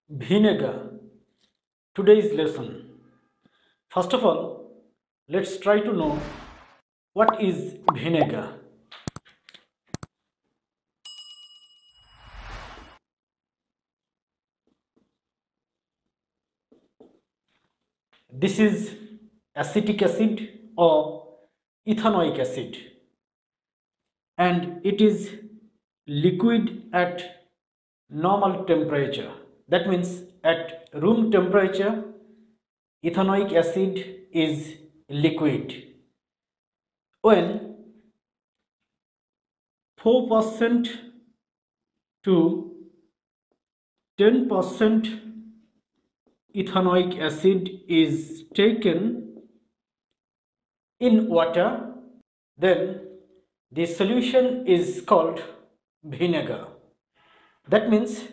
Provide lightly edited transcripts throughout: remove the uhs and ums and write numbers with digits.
Vinegar. Today's lesson. First of all, let's try to know what is vinegar. This is acetic acid or ethanoic acid, and it is liquid at normal temperature. That means at room temperature, ethanoic acid is liquid. When 4% to 10% ethanoic acid is taken in water, then the solution is called vinegar. That means,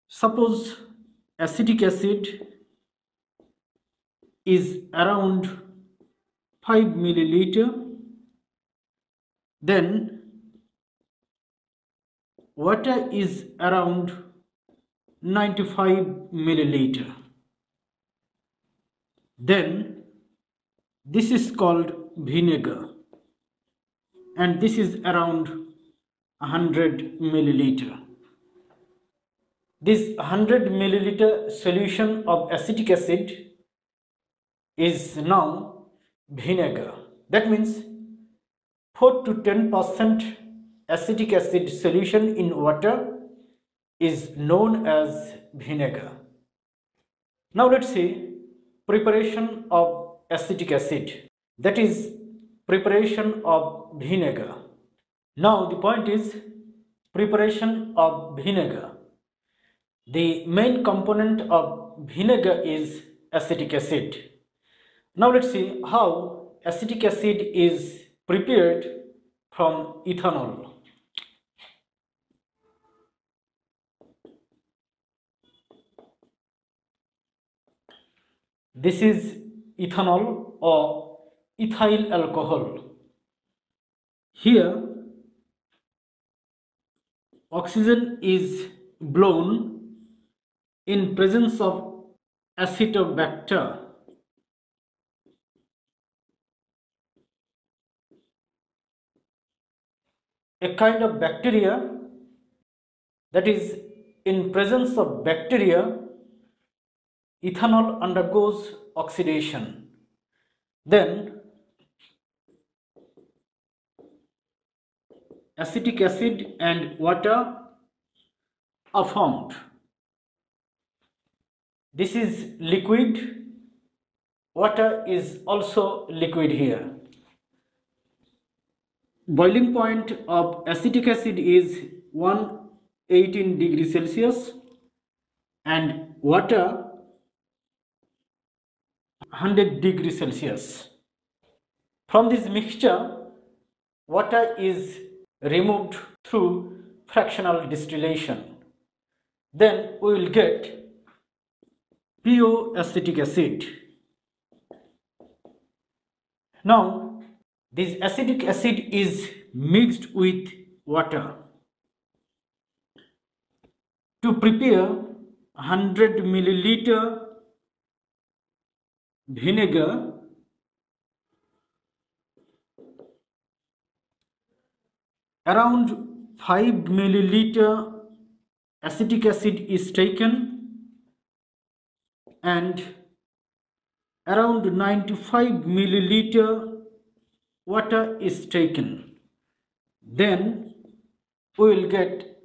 suppose acetic acid is around 5 milliliter, then water is around 95 milliliter. Then this is called vinegar, and this is around 100 milliliter. This 100 milliliter solution of acetic acid is now vinegar. That means 4 to 10% acetic acid solution in water is known as vinegar. Now let's see preparation of acetic acid, that is preparation of vinegar. Now the point is preparation of vinegar. The main component of vinegar is acetic acid. Now let's see how acetic acid is prepared from ethanol. This is ethanol or ethyl alcohol. Here oxygen is blown in presence of acetobacter. A kind of bacteria, that is, in presence of bacteria, ethanol undergoes oxidation. Then acetic acid and water are formed. This is liquid. Water is also liquid here. Boiling point of acetic acid is 118 degrees Celsius and water 100 degrees Celsius. From this mixture, water is removed through fractional distillation. Then we will get pure acetic acid. Now this acetic acid is mixed with water. To prepare 100 milliliter vinegar, around 5 milliliter acetic acid is taken and around 95 milliliter water is taken. Then we will get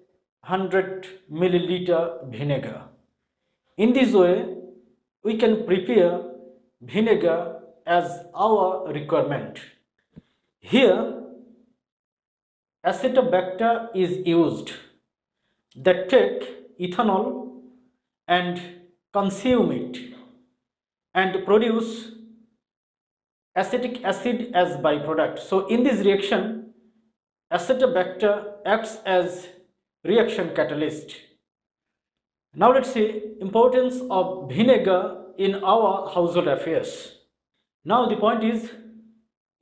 100 milliliter vinegar. In this way, we can prepare vinegar as our requirement. Here, acetobacter is used that take ethanol and consume it and produce acetic acid as byproduct. So in this reaction, acetobacter acts as reaction catalyst. Now let's see importance of vinegar in our household affairs. Now the point is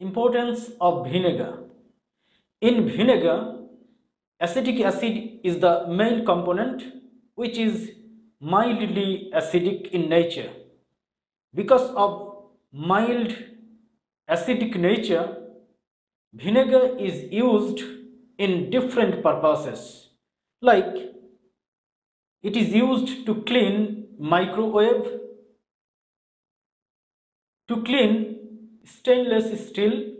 importance of vinegar. In vinegar, acetic acid is the main component which is mildly acidic in nature. Because of mild acidic nature, vinegar is used in different purposes. Like it is used to clean microwave, to clean stainless steel,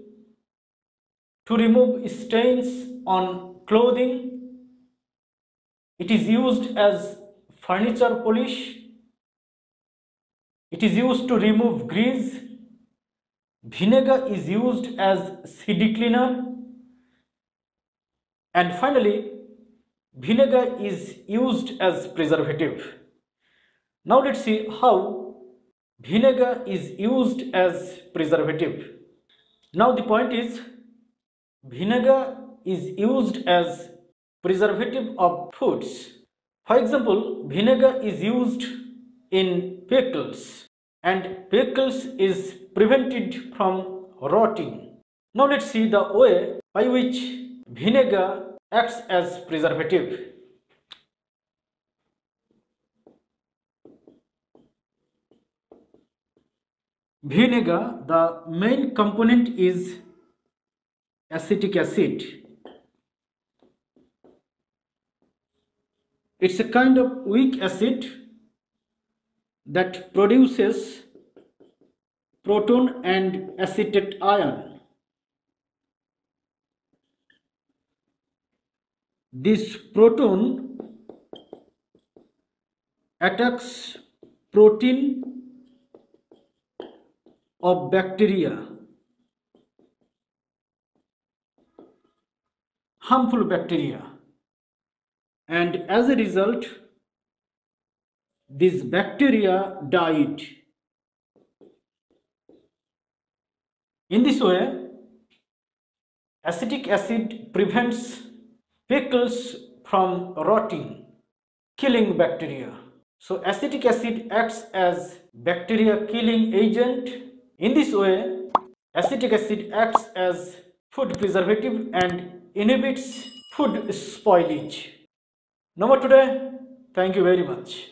to remove stains on clothing. It is used as furniture polish. It is used to remove grease. Vinegar is used as CD cleaner. And finally, vinegar is used as preservative. Now let's see how vinegar is used as preservative. Now the point is, vinegar is used as preservative of foods. For example, vinegar is used in pickles, and pickles is prevented from rotting. Now let's see the way by which vinegar acts as preservative. Vinegar, the main component is acetic acid. It's a kind of weak acid that produces proton and acetate ion. This proton attacks protein of bacteria, harmful bacteria, and as a result, this bacteria died. In this way, acetic acid prevents pickles from rotting, killing bacteria. So acetic acid acts as bacteria killing agent. In this way, acetic acid acts as food preservative and inhibits food spoilage. Now for today, thank you very much.